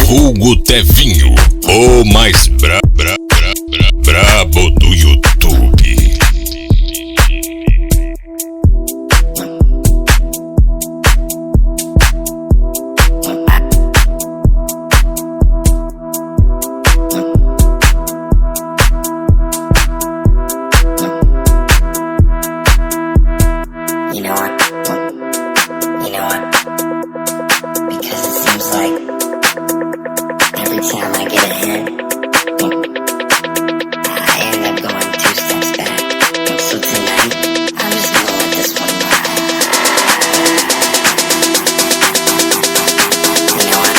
Vulgo Tevinho, o mais brabo do YouTube. You know what? Because it seems like every time I get ahead, I end up going 2 steps back. So tonight, I'm just gonna let this one ride. You know what?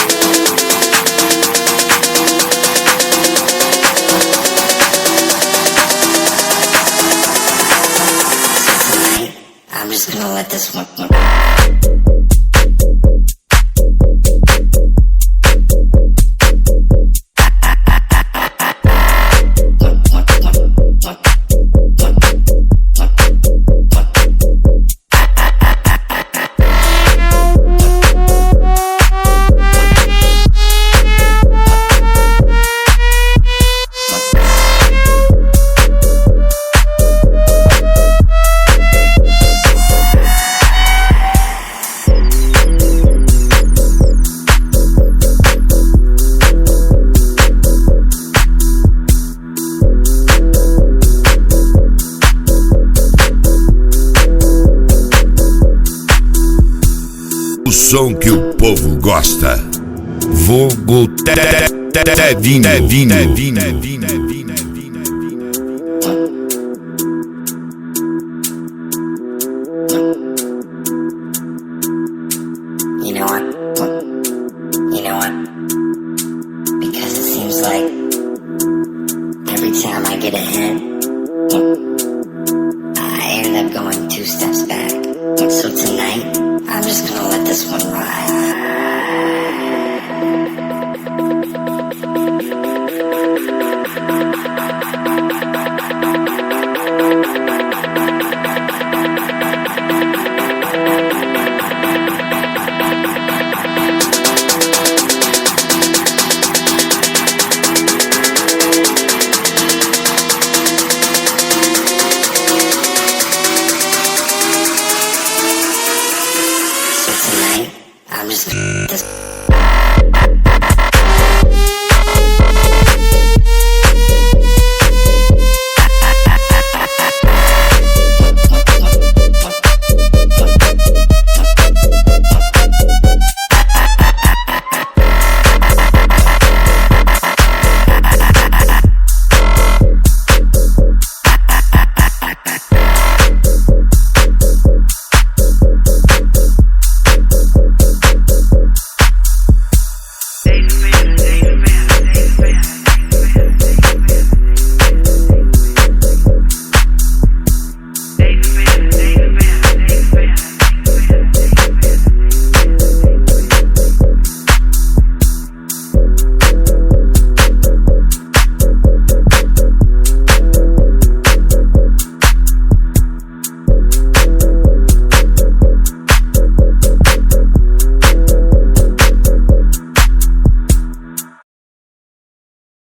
So tonight, I'm just gonna let this one ride. O som que o povo gosta. Vulgo Tevinho.